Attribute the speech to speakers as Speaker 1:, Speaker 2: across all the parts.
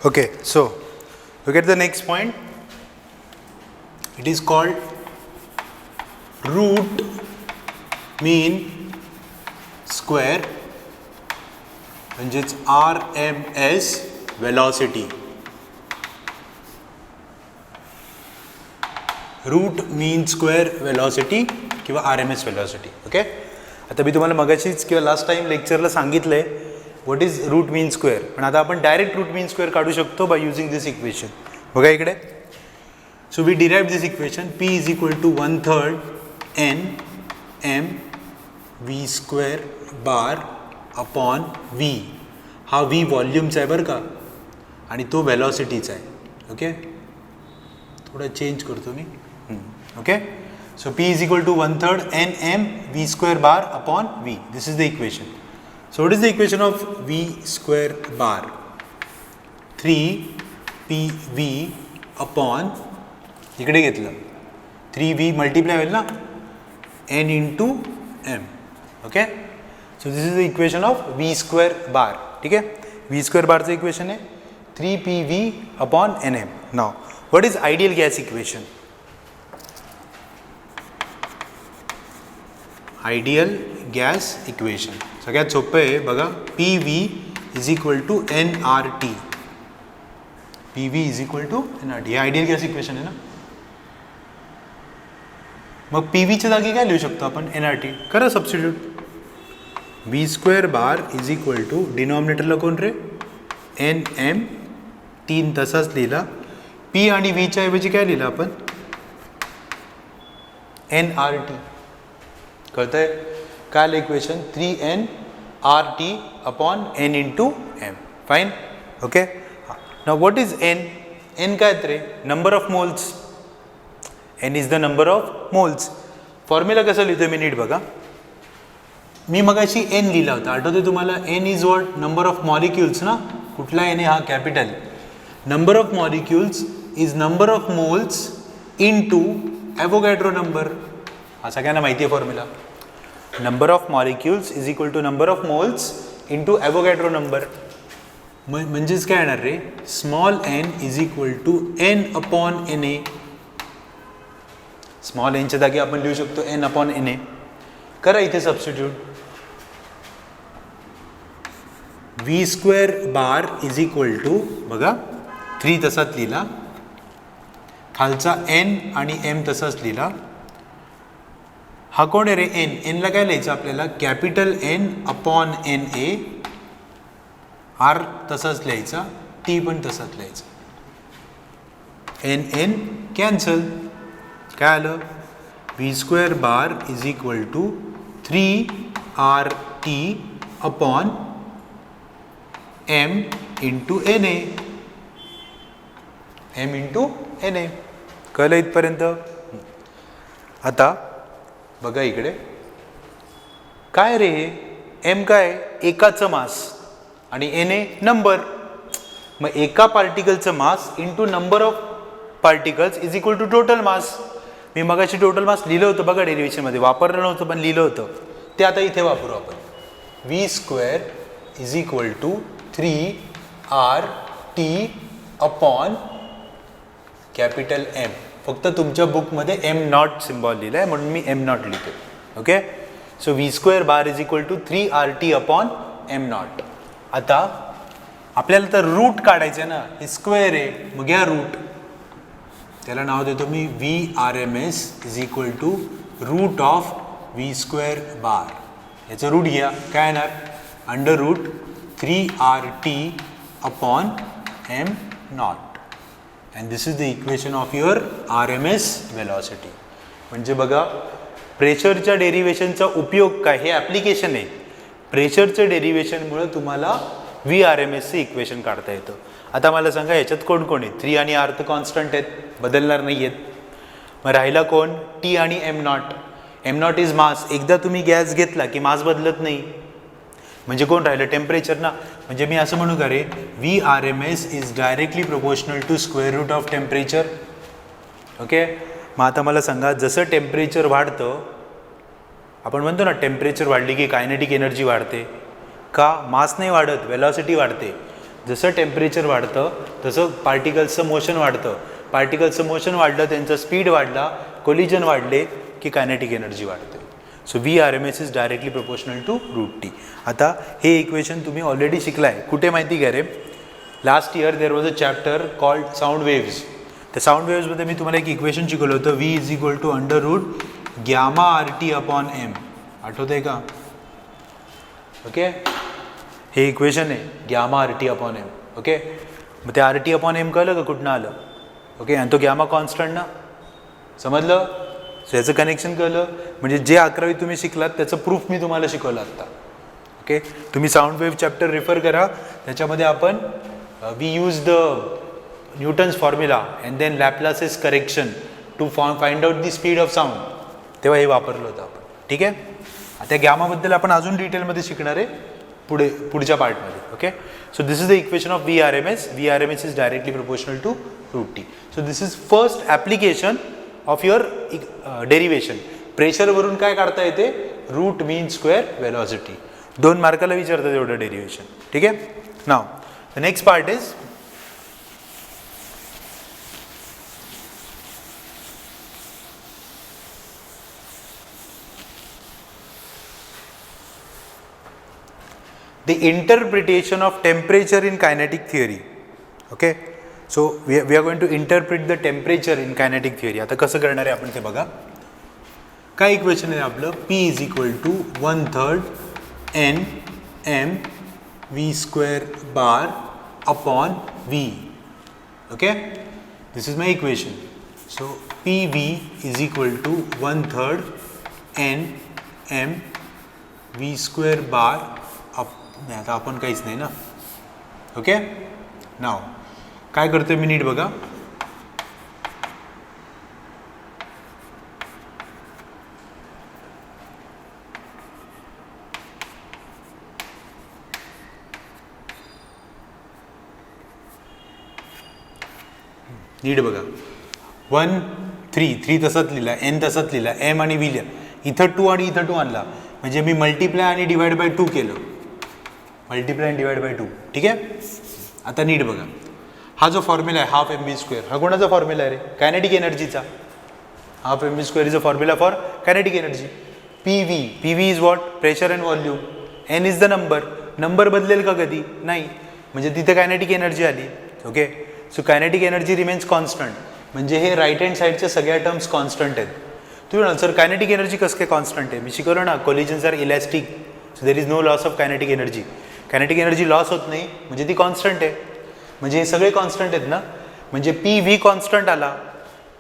Speaker 1: Okay, so look at the next point. It is called root mean square, म्हणजेच RMS velocity. Root mean square velocity किंवा RMS velocity. Okay, आता मी तुम्हाला मगाशीच किंवा last time लेक्चरला सांगितलंय what is root mean square, पण आता आपण डायरेक्ट रूट मीन स्क्वेअर काढू शकतो बाय युझिंग दिस इक्वेशन. बघा इकडे, so we derive this equation P is equal to 1/3 NM V square bar upon V. हा V व्हॉल्यूमचा आहे बरं का, आणि तो वेलॉसिटीचा आहे. ओके, थोडा चेंज करतो मी. Okay, so P is equal to 1/3 NM V square bar upon V. This is the equation. So what is the equation of V square bar? 3PV upon, इकडे घेतलं 3V मल्टिप्लाय होईल ना N into M. Okay, so this is the equation of V square bar. ठीक है, V square bar चं equation आहे 3PV upon NM. Now what is ideal gas equation? Ideal gas equation सगळ्यात सोपं आहे बघा. PV is equal to NRT. PV is equal to NRT. हे ideal gas equation आहे ना. मग PVच्या जागी काय लिहू शकतो आपण? NRT. करा substitute. V square bar is equal to डिनॉमिनेटरला कोण रे? NM. 3 तसाच लिहिला. P आणि V च्या ऐवजी काय लिहिलं आपण? NRT. कळतंय काय equation? 3NRT upon N into M. Fine. Okay, now what is N? N काय रे? Number of moles. N is the number of moles. Formula कसं लिहितो मी नीट बघा. मी मगाशी N लिहिला होता, आठवते तुम्हाला? N is what? Number of molecules ना. कुठला N आहे? हा capital. Number of molecules is number of moles into Avogadro number. हा सगळ्यांना माहिती आहे formula. Number of molecules is equal to number of moles into Avogadro number. म्हणजेच काय येणार रे? Small n is equal to N upon Na. Small nच्या जागी आपण लिहू शकतो N अपॉन Na. करा इथे substitute. V square bar is equal to बघा 3 तसाच लिहिला, खालचा N आणि M तसाच लिहिला. हा कोण आहे रे? N. N ला काय लिहायचं आपल्याला? Capital N upon Na. R तसाच लिहायचा, T पण तसाच लिहायचा. N cancel. काय आलं? V square bar is equal to 3RT upon M into Na. M into Na. कळलं इथपर्यंत? आता बघा इकडे काय रे? M काय? एकाचं मास आणि Na नंबर. मग एका पार्टिकलचं mass into number of particles is equal to total mass. मी मगाशी टोटल मास लिहिलं होतं बघा, डेरिव्हेशनमध्ये वापरलं नव्हतं पण लिहिलं होतं ते आता इथे वापरू आपण. V square is equal to 3RT upon capital M. फक्त तुमच्या बुकमध्ये M0 सिम्बॉल लिहिला आहे म्हणून मी M0 लिहितो. Okay, so V square bar is equal to 3RT upon M0. आता आपल्याला तर रूट काढायचं आहे ना, हे स्क्वेअर आहे, मग या रूट. त्याला नाव देतो मी VRMS is equal to root of V square bar. याचं रूट घ्या, काय येणार? Under root 3RT upon M0. and this is the equation of your RMS velocity. म्हणजे बघा, प्रेशरच्या डेरिव्हेशनचा उपयोग काय? हे ॲप्लिकेशन आहे. प्रेशरचं डेरिव्हेशनमुळे तुम्हाला VRMS चे इक्वेशन काढता येतं. आता मला सांगा याच्यात कोण कोण आहे? 3 आणि R तर कॉन्स्टंट आहेत, बदलणार नाही आहेत. मग राहिला कोण? T आणि M0. M0 is mass. एकदा तुम्ही गॅस घेतला की मास बदलत नाही. म्हणजे कोण राहिलं? टेम्परेचर ना. म्हणजे मी असं म्हणू का रे? VRMS is directly proportional to square root of temperature. Okay, मग आता मला सांगा, जसं टेम्परेचर वाढतं, आपण म्हणतो ना टेम्परेचर वाढली की कायनेटिक एनर्जी वाढते. का? मास नाही वाढत, वेलॉसिटी वाढते. जसं टेम्परेचर वाढतं तसं पार्टिकल्सचं मोशन वाढतं. पार्टिकल्सचं मोशन वाढलं, त्यांचा स्पीड वाढला, कोलिजन वाढले की कायनेटिक एनर्जी वाढते. So VRMS is directly proportional to √T. आता हे इक्वेशन तुम्ही ऑलरेडी शिकलाय. कुठे माहिती का रे? Last year there was a chapter called sound waves. त्या साऊंड वेव्समध्ये मी तुम्हाला एक इक्वेशन शिकवलं होतं, V is equal to √γ/RT/m. आठवत आहे का? ओके, हे इक्वेशन आहे γ/RT/m. ओके, मग ते RT/m कळलं का कुठनं आलं? ओके, आणि तो गॅमा कॉन्स्टंट ना, समजलं? सो याचं कनेक्शन कळलं. म्हणजे जे 11वी तुम्ही शिकलात त्याचं प्रूफ मी तुम्हाला शिकवलं आत्ता. ओके, तुम्ही साऊंड वेव्ह चॅप्टर रिफर करा, त्याच्यामध्ये आपण we use the Newton's formula and then Laplace's correction to find out the speed of sound. तेव्हा हे वापरलं होतं आपण. ठीक आहे, त्या गॅमाबद्दल आपण अजून डिटेलमध्ये शिकणार आहे पुढच्या पार्टमध्ये. Okay, so this is the equation of VRMS. VRMS is directly proportional to √T. So this is first application of your derivation. प्रेशरवरून काय काढता येते? Root mean square velocity. 2 मार्काला विचारतात एवढं डेरिवेशन. ठीक आहे, now the next part is the interpretation of temperature in kinetic theory. Okay, so we are going to interpret the temperature in kinetic theory. आता कसं करणार आहे आपण ते बघा. काय इक्वेशन आहे आपलं? P is equal to 1/3 N m v²/v. Okay, this is my equation. So PV is equal to 1/3 N m v²/. नाही, आता आपण काहीच नाही ना. ओके, नाव काय करतोय मी नीट बघा. नीट बघा. 1 3 तसाच लिहिला, N तसाच लिहिला, M आणि V लिहिला. इथं 2 आणि इथं 2 आणला, म्हणजे मी मल्टिप्लाय आणि डिवाइड बाय 2 केलं. Multiply and divide by 2. ठीक आहे, आता नीट बघा. हा जो फॉर्म्युला आहे ½ mv², हा कोणाचा फॉर्म्युला आहे रे? कायनेटिक एनर्जीचा. ½ mv² is a formula for kinetic energy. PV is what? Pressure and volume. N is the number बदलेल का कधी? नाही, म्हणजे तिथे कायनेटिक एनर्जी आली. Okay, so kinetic energy remains constant. म्हणजे हे राईट हँड साईडच्या सगळ्या टर्म्स कॉन्स्टंट आहेत. तुम्ही म्हणाल सर कायनेटिक एनर्जी कसं काय कॉन्स्टंट आहे? मी शिकवलं ना, collisions are elastic, so there is no loss of kinetic energy. Kinetic energy loss होत नाही म्हणजे ती कॉन्स्टंट आहे. म्हणजे हे सगळे कॉन्स्टंट आहेत ना, म्हणजे PV कॉन्स्टंट आला.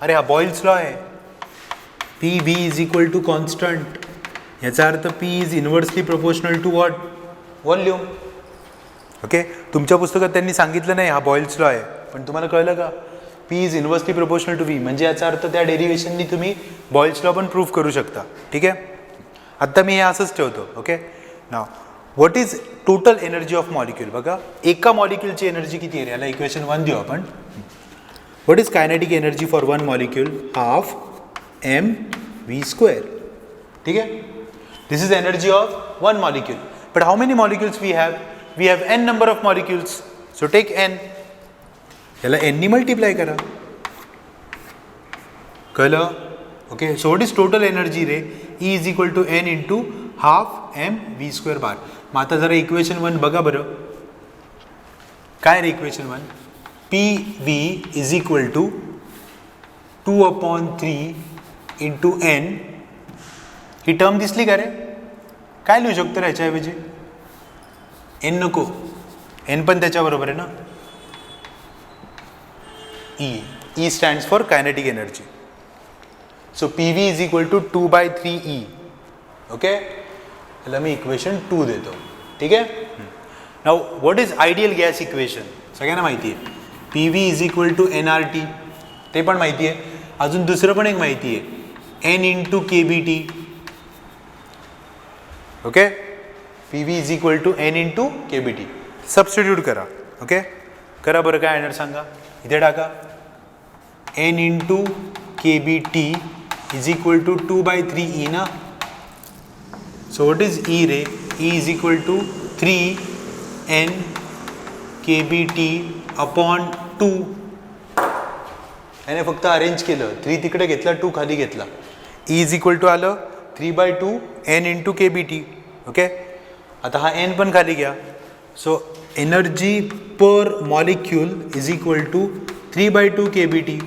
Speaker 1: अरे हा बॉइल्स लॉ आहे. PV is equal to constant. याचा अर्थ P is inversely proportional to what? Volume. Okay, तुमच्या पुस्तकात त्यांनी सांगितलं नाही हा बॉइल्स लॉ आहे, पण तुम्हाला कळलं का? P is inversely proportional to V. म्हणजे याचा अर्थ त्या डेरिवेशननी तुम्ही बॉइल्स लॉ पण प्रूव्ह करू शकता. ठीक आहे, आत्ता मी हे असंच ठेवतो. Okay, now what is total energy of molecule? बघा, एका मॉलिक्यूलची एनर्जी किती आहे? याला इक्वेशन 1 देऊ आपण. What is kinetic energy for 1 molecule? ½ mv². ठीक आहे, this is energy of 1 molecule. But how many molecules we have? We have n number of molecules. So take n. याला n नी मल्टिप्लाय करा. कळलं? Okay, so what is total energy रे? E is equal to n into ½ mv²/. मग आता जरा equation 1 बघा बरं. काय रे equation 1? PV is equal to 2/3 into n. ही टर्म दिसली का रे? काय लिहू शकतो ह्याच्याऐवजी? n नको, n पण त्याच्याबरोबर आहे ना. E stands for kinetic energy. So PV is equal to 2/3E. Okay, त्याला मी इक्वेशन 2 देतो. ठीक आहे, now what is ideal gas equation? सगळ्यांना माहिती आहे. PV is equal to nRT, ते पण माहिती आहे. अजून दुसरं पण एक माहिती आहे, N into KBT. Okay, PV is equal to N into KBT. Substitute करा. ओके, करा बरं, काय येणार सांगा. इथे टाका N into KBT is equal to 2/3E ना. सो व्हॉट इज E रे? E is equal to 3 N KBT upon 2. याने फक्त अरेंज केलं, 3 तिकडे घेतला, 2 खाली घेतला. E इज इक्वल टू आलं 3/2 n इंटू KBT. ओके, आता हा n पण खाली घ्या. So energy per molecule is equal to 3/2 KBT.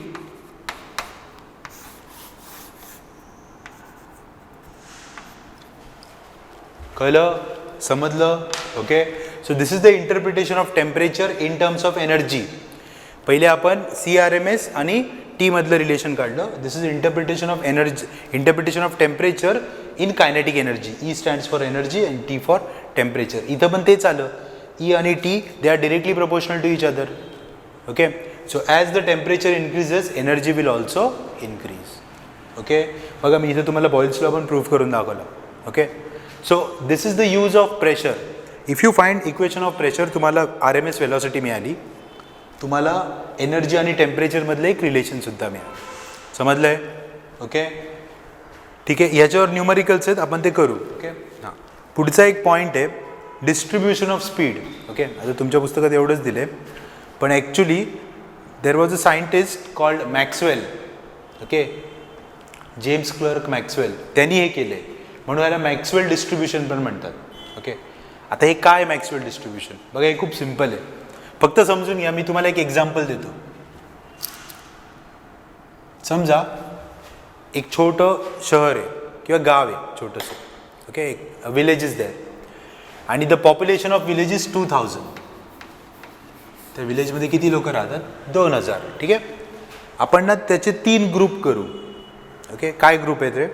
Speaker 1: कळलं, समजलं? Okay, so this is the interpretation of temperature in terms of energy. पहिले आपण CRMS आणि T मधलं रिलेशन काढलं. This is interpretation of energy, interpretation of temperature in kinetic energy. E stands for energy and T for temperature. इथं पण तेच आलं. E आणि T they are directly proportional to each other. Okay, so as the temperature increases energy will also increase. Okay, बघा मी इथं तुम्हाला Boyle's law पण prove करून दाखवला. Okay, so this is the use of pressure. If you find equation of pressure, तुम्हाला RMS velocity मिळाली, तुम्हाला energy आणि टेम्परेचरमधलं एक रिलेशनसुद्धा मिळालं. समजलं आहे? ओके, ठीक आहे. ह्याच्यावर न्यूमरिकल्स आहेत, आपण ते करू. ओके, हां, पुढचा एक पॉईंट आहे डिस्ट्रीब्युशन ऑफ स्पीड. ओके, आता तुमच्या पुस्तकात एवढंच दिलं आहे, पण actually there was a scientist called Maxwell. Okay, James clerk Maxwell, त्यांनी हे केलं आहे, म्हणून याला मॅक्सवेल डिस्ट्रीब्युशन पण म्हणतात. ओके, आता हे काय मॅक्सवेल डिस्ट्रीब्युशन? बघा, हे खूप सिम्पल आहे, फक्त समजून घ्या. मी तुम्हाला एक एक्झाम्पल देतो. समजा एक छोटं शहर आहे किंवा गाव आहे छोटंसं. ओके, एक विलेज इज देअर आणि the population of village is 2000. त्या विलेजमध्ये किती लोक राहतात? 2000. ठीक आहे, आपण ना त्याचे 3 ग्रुप करू. ओके, काय ग्रुप आहेत रे?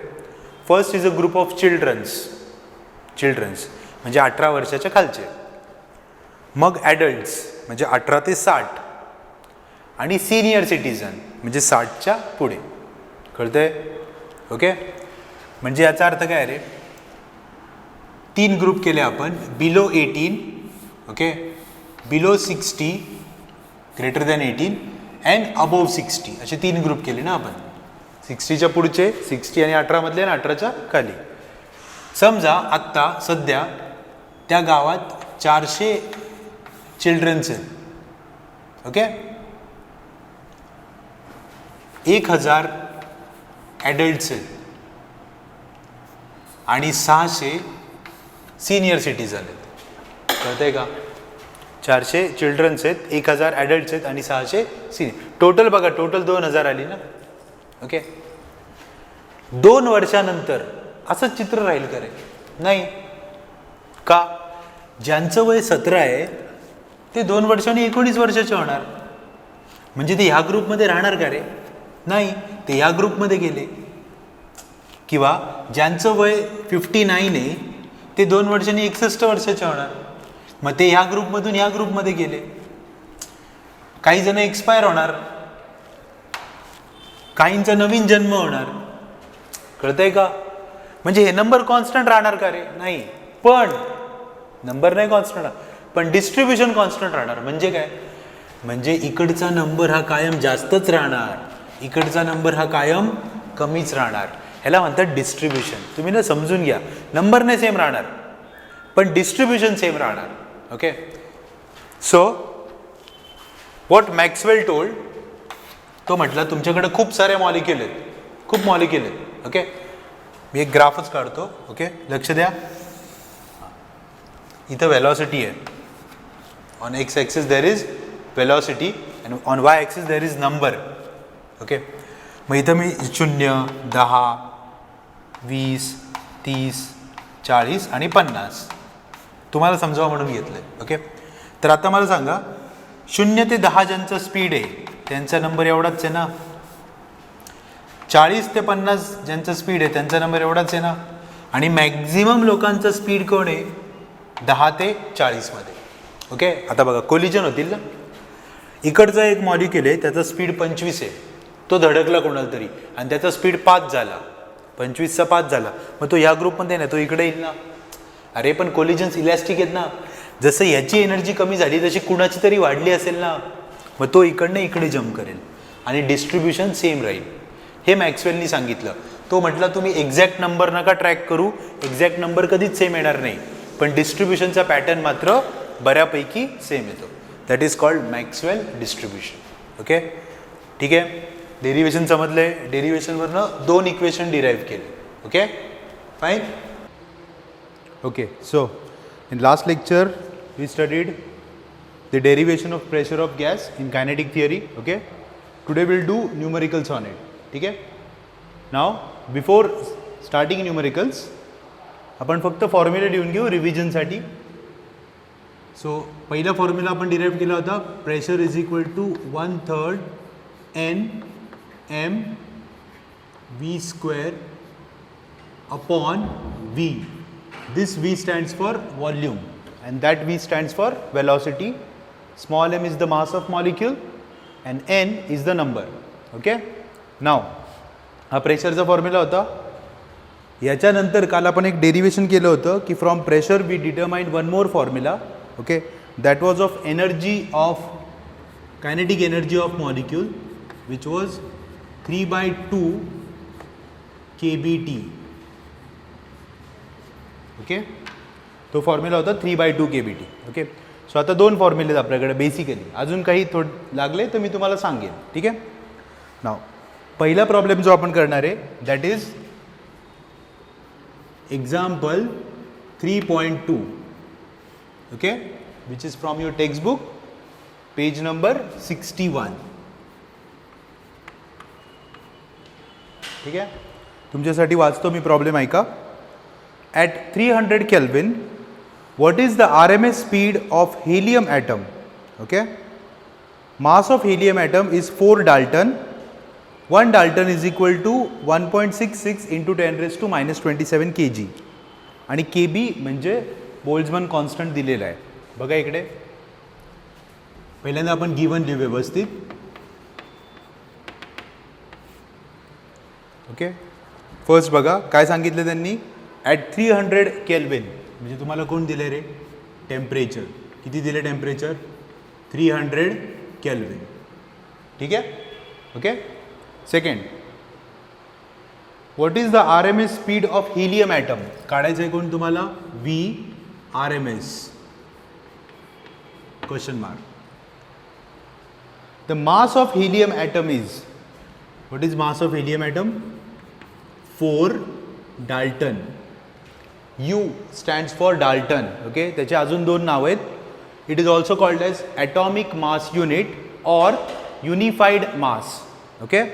Speaker 1: First is a group of childrens म्हणजे 18 वर्षाच्या खालचे. मग ॲडल्ट्स म्हणजे 18 ते 60 आणि सिनियर सिटीजन म्हणजे 60च्या पुढे. कळतंय? ओके, म्हणजे याचा अर्थ काय रे? 3 ग्रुप केले आपण. Below 18, okay, below 60, greater than 18 and above 60, असे 3 ग्रुप केले ना आपण. 60च्या पुढचे, 60 आणि 18 मधले आणि 18च्या खाली. समजा आत्ता सध्या त्या गावात 400 चिल्ड्रन्स आहेत. ओके, 1000 ॲडल्ट्स आहेत आणि 600 सिनियर सिटीजन आहेत. कळतंय का? 400 चिल्ड्रन्स आहेत, 1000 ॲडल्ट्स आहेत आणि 600 सिनियर. टोटल बघा, टोटल 2000 आली ना. ओके, 2 वर्षानंतर असंच चित्र राहील का रे? नाही. का? ज्यांचं वय 17 आहे ते 2 वर्षांनी 19 वर्षाचे होणार. म्हणजे ते ह्या ग्रुपमध्ये राहणार का रे? नाही, ते ह्या ग्रुपमध्ये गेले. किंवा ज्यांचं वय 59 आहे ते 2 वर्षांनी 61 वर्षाचे होणार. मग ते ह्या ग्रुपमधून ह्या ग्रुपमध्ये गेले. काही जण एक्सपायर होणार, काहींचा नवीन जन्म होणार. कळतंय का? म्हणजे हे नंबर कॉन्स्टंट राहणार का रे? नाही. पण नंबर नाही कॉन्स्टंट, पण डिस्ट्रीब्युशन कॉन्स्टंट राहणार. म्हणजे काय? म्हणजे इकडचा नंबर हा कायम जास्तच राहणार, इकडचा नंबर हा कायम कमीच राहणार. ह्याला म्हणतात डिस्ट्रीब्युशन. तुम्ही ना समजून घ्या, नंबर नाही सेम राहणार पण डिस्ट्रीब्युशन सेम राहणार. Okay, so what Maxwell told, तो म्हटला तुमच्याकडे खूप सारे मॉलिक्यूल आहेत, खूप मॉलिक्यूल आहेत. ओके, मी एक ग्राफच काढतो. ओके, लक्ष द्या. इथं वेलॉसिटी आहे. On x axis there is velocity and on Y axis there is number. Okay, मग इथं मी 0, 10, 20, 30, 40 आणि 50 तुम्हाला समजावं म्हणून घेतलं आहे. ओके, तर आता मला सांगा 0 ते 10 ज्यांचं स्पीड आहे त्यांचा नंबर एवढाच आहे ना. 40 ते 50 ज्यांचं स्पीड आहे त्यांचा नंबर एवढाच आहे ना. आणि मॅक्झिमम लोकांचं स्पीड कोण आहे? 10 ते 40 मध्ये. ओके, आता बघा कोलिजन होतील ना. इकडचा एक मॉलिक्यूल आहे त्याचा स्पीड 25 आहे, तो धडकला कोणाला तरी आणि त्याचा स्पीड 5 झाला, 25चा 5 झाला, मग तो ह्या ग्रुपमध्ये ना, तो इकडे येईल ना. अरे पण कोलिजन्स इलॅस्टिक आहेत ना. जसं याची एनर्जी कमी झाली तशी कुणाची तरी वाढली असेल ना, मग तो इकडनं इकडे जम्प करेल आणि डिस्ट्रीब्युशन सेम राहील. हे मॅक्सवेलनी सांगितलं. तो म्हटला तुम्ही एक्झॅक्ट नंबर नका ट्रॅक करू, एक्झॅक्ट नंबर कधीच सेम येणार नाही, पण डिस्ट्रीब्युशनचा पॅटर्न मात्र बऱ्यापैकी सेम येतो. That is called Maxwell distribution. Okay, ठीक आहे. डेरिवेशन समजले. डेरिवेशनवरनं 2 इक्वेशन डिराईव्ह केले. Okay, fine. Okay, so in last lecture we studied the derivation of pressure of gas in kinetic theory. Okay, today we'll do numericals on it. ठीक आहे. Now before starting numericals आपण फक्त formula लिहून घेऊ रिव्हिजनसाठी. So पहिला formula आपण derive केला होता, pressure is equal to 1/3 n m v square upon v. This v stands for volume and that v stands for velocity. Small m is the mass of molecule and n is the number. Okay, now हा प्रेशरचा formula होता. याच्यानंतर काल आपण एक derivation केलं होतं की from pressure we determined one more formula. Okay, that was of energy of kinetic energy of molecule which was 3/2 kBT. ओके, तो फॉर्म्युला होता 3/2 kBT. ओके, सो आता 2 फॉर्म्युले आहेत आपल्याकडे बेसिकली. अजून काही लागले तर मी तुम्हाला सांगेन. ठीक आहे. नाव पहिला प्रॉब्लेम जो आपण करणार आहे that is example 3.2. Okay, which is from your textbook page number 61. ठीक आहे, तुमच्यासाठी वाचतो मी प्रॉब्लेम ऐका. At 300 Kelvin what is the RMS speed of helium atom? Okay, mass of helium atom is 4 Dalton. 1 Dalton is equal to 1.66 into 10 raised to minus 27 kg. आणि kb म्हणजे Boltzmann constant दिलेला आहे. बघा इकडे पहिल्यांदा आपण गिवन लिहू व्यवस्थित. ओके, फर्स्ट बघा काय सांगितलं त्यांनी. ॲट 300 Kelvin म्हणजे तुम्हाला कोण दिले रे टेम्परेचर. किती दिले टेम्परेचर? 300 Kelvin. ठीक आहे. Okay, second what is the RMS speed of helium atom. काढायचं आहे कोण तुम्हाला? V RMS question mark. The mass of helium atom is, what is mass of helium atom? 4 Dalton. U stands for Dalton. Okay, त्याचे अजून 2 नाव आहेत. It is also called as atomic mass unit और unified mass. Okay,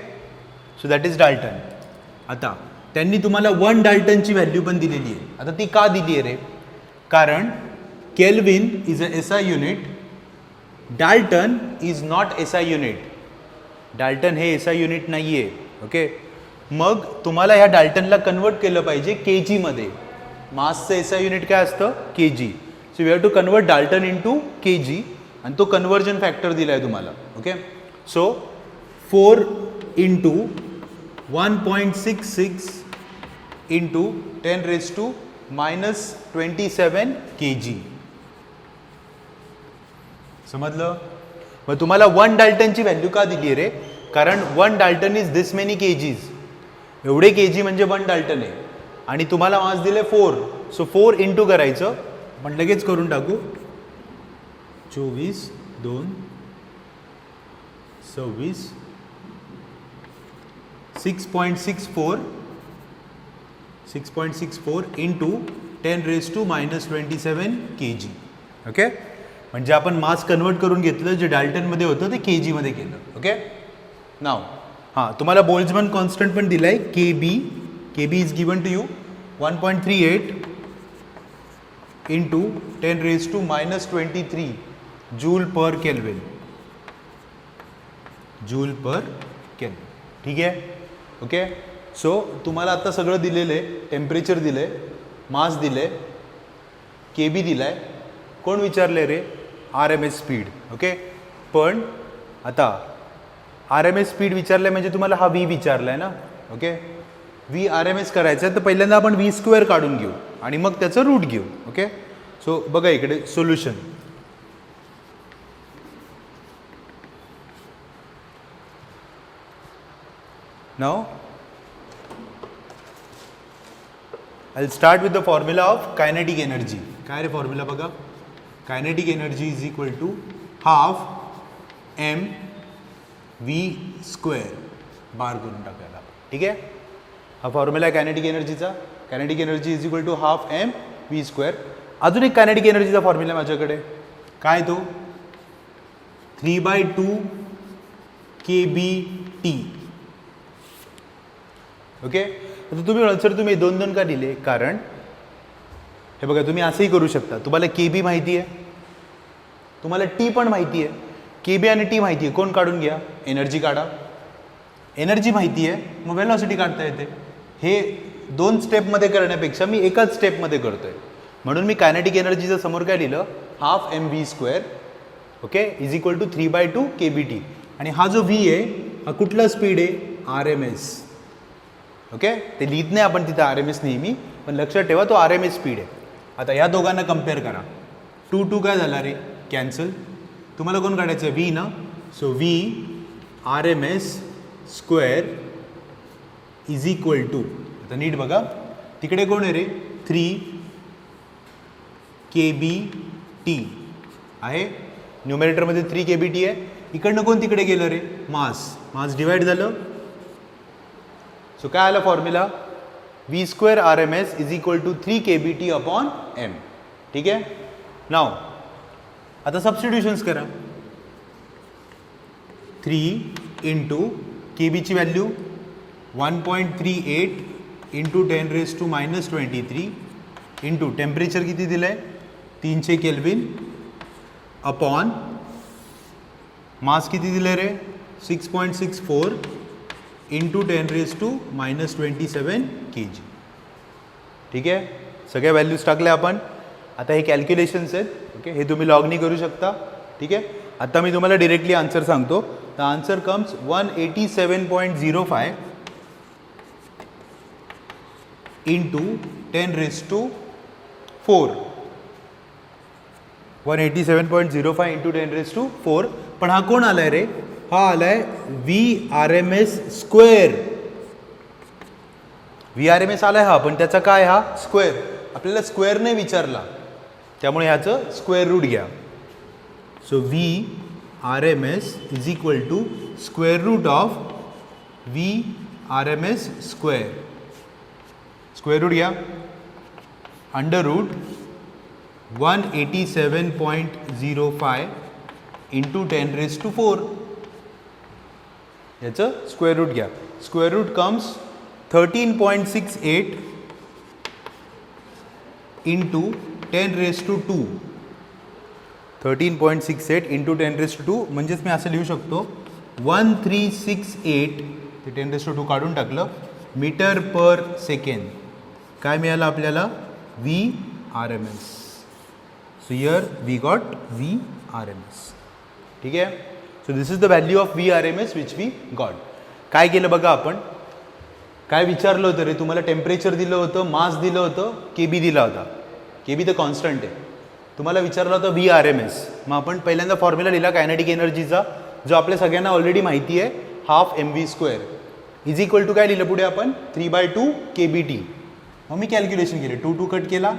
Speaker 1: so that is Dalton. आता त्यांनी तुम्हाला 1 डाल्टनची value पण दिलेली आहे. आता ती का दिली आहे रे? कारण kelvin is a SI unit, Dalton is not SI unit. Dalton हे SI युनिट नाही आहे. ओके, मग तुम्हाला ह्या डाल्टनला कन्वर्ट केलं पाहिजे kg मध्ये. मासचं SI युनिट काय असतं? kg. So you have to convert dalton into kg आणि तो कन्वर्जन फॅक्टर दिला आहे तुम्हाला. Okay, so 4 into 1.66 into 10 raised to minus 27 kg. समजलं? मग तुम्हाला 1 डाल्टनची व्हॅल्यू का दिली आहे रे? कारण 1 Dalton is this many kgs. एवढे kg म्हणजे 1 डाल्टन आहे आणि तुम्हाला मास दिले 4. सो 4 इंटू करायचं. पण लगेच करून टाकू. 24 2 26 6.64 into 10 raised to minus 27 kg. Okay, म्हणजे आपण मास कन्वर्ट करून घेतलं, जे डाल्टनमध्ये होतं ते kg मध्ये केलं. ओके, नाव हां तुम्हाला बोल्ट्झमन कॉन्स्टंट पण दिला आहे kb is given to you 1.38 into 10 raised to minus 23 joule per kelvin. Joule per kelvin. ठीक आहे. ओके, सो तुम्हाला आता सगळं दिलेलं आहे. टेम्परेचर दिलं आहे, मास दिलं आहे, kb दिला आहे. कोण विचारले रे? RMS speed. ओके, पण आता RMS स्पीड विचारलं म्हणजे तुम्हाला हा V विचारला आहे ना. ओके, V RMS करायचं आहे तर पहिल्यांदा आपण V² काढून घेऊ आणि मग त्याचं रूट घेऊ. ओके, सो बघा इकडे solution. Now I'll start with the formula of kinetic energy. काय रे फॉर्म्युला बघा. Kinetic energy is equal to half M V square bar करून टाकायला. ठीक आहे, हा फॉर्म्युला आहे कायनेटिक एनर्जीचा. Kinetic energy is equal to half M V square. अजून एक कायनेटिक एनर्जीचा फॉर्म्युला माझ्याकडे, काय तो 3/2 kBT. ओके, आता तुम्ही म्हणाल सर तुम्ही 2 का दिले, कारण हे बघा तुम्ही असंही करू शकता. तुम्हाला KB माहिती आहे, तुम्हाला T पण माहिती आहे. KB आणि T माहिती आहे, कोण काढून घ्या, एनर्जी काढा. एनर्जी माहिती आहे मग वेलॉसिटी काढता येते. हे 2 स्टेपमध्ये करण्यापेक्षा मी एकाच स्टेपमध्ये करतोय. म्हणून मी कायनेटिक एनर्जीचं समोर काय लिहिलं, half M V square okay is equal to 3/2 kBT. आणि हा जो व्ही आहे हा कुठला स्पीड आहे, RMS. ओके, ते लिहित नाही आपण तिथं RMS नेहमी, पण लक्षात ठेवा तो RMS स्पीड आहे. आता या दोघांना कम्पेअर करा. 2 काय झाला रे, कॅन्सल. तुम्हाला कोण काढायचं, व्ही ना. So V RMS square is equal to, आता नीट बघा तिकडे कोण आहे रे, 3 kBT आहे. न्यूमरेटरमध्ये 3 kBT आहे. इकडनं कोण तिकडे गेलं रे, मास डिवाइड झालं. सो काय आलं formula, v square RMS is equal to 3 kBT upon m. ठीक आहे, नाव आता सबस्टिट्यूशन्स करा. 3 इंटू केबीची व्हॅल्यू 1.38 इंटू 10⁻⁻23 इंटू टेम्परेचर किती दिलं आहे, 300 केल्विन अपॉन मास किती दिलं रे, 6.64 इंटू 10⁻⁻27 kg. ठीक आहे, सगळ्या व्हॅल्यूज टाकल्या आपण. आता हे कॅल्क्युलेशन्स आहेत. ओके, हे तुम्ही लॉगनी करू शकता. ठीक आहे, आता मी तुम्हाला डिरेक्टली आन्सर सांगतो. The answer comes 187.05 into 10⁻⁴. 187.05 into 10⁻⁴. पण हा कोण आलाय रे, हा आलाय VRMS स्क्वेअर. VRMS आलाय हा, पण त्याचा काय, हा स्क्वेअर. आपल्याला स्क्वेअर नाही विचारला, त्यामुळे ह्याचं स्क्वेअर रूट घ्या. So VRMS is equal to square root of VRMS square. Square root घ्या, अंडर रूट 187.05 इंटू 10⁻⁴. याचं स्क्वेअर रूट घ्या. Square root comes 13.68 into 10⁻². 13.68 into 10⁻², म्हणजेच मी असं लिहू शकतो 1368, ते 10⁻² काढून टाकलं, मीटर पर सेकंड. काय मिळालं आपल्याला, VRMS. So here we got VRMS. ठीक आहे, so this is the value of VRMS which we got. काय केलं बघा आपण, काय विचारलं होतं रे तुम्हाला, टेम्परेचर दिलं होतं, मास दिलं होतं, KB दिला होता. KB तर कॉन्स्टंट आहे. तुम्हाला विचारलं होतं VRMS. मग आपण पहिल्यांदा फॉर्म्युला लिहिला कायनेटिक एनर्जीचा, जो आपल्या सगळ्यांना ऑलरेडी माहिती आहे, half MV square is equal to काय लिहिलं पुढे आपण, 3/2 kBT. मग मी कॅल्क्युलेशन केले, 2 कट केला,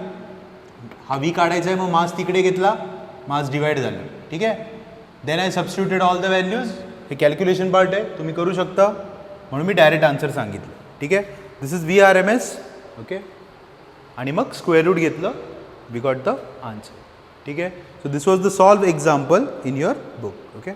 Speaker 1: हा V काढायचा आहे, मग मास तिकडे घेतला, मास डिवाइड झालं. ठीक आहे, then I substituted all the values. हे कॅल्क्युलेशन पार्ट आहे, तुम्ही करू शकता, म्हणून मी डायरेक्ट आन्सर सांगितलं. ठीक आहे, दिस इज VRMS. ओके, आणि मग स्क्वेअर रूट घेतलं, वी गॉट द आन्सर. ठीक आहे, so this was the solve example in your book. Okay.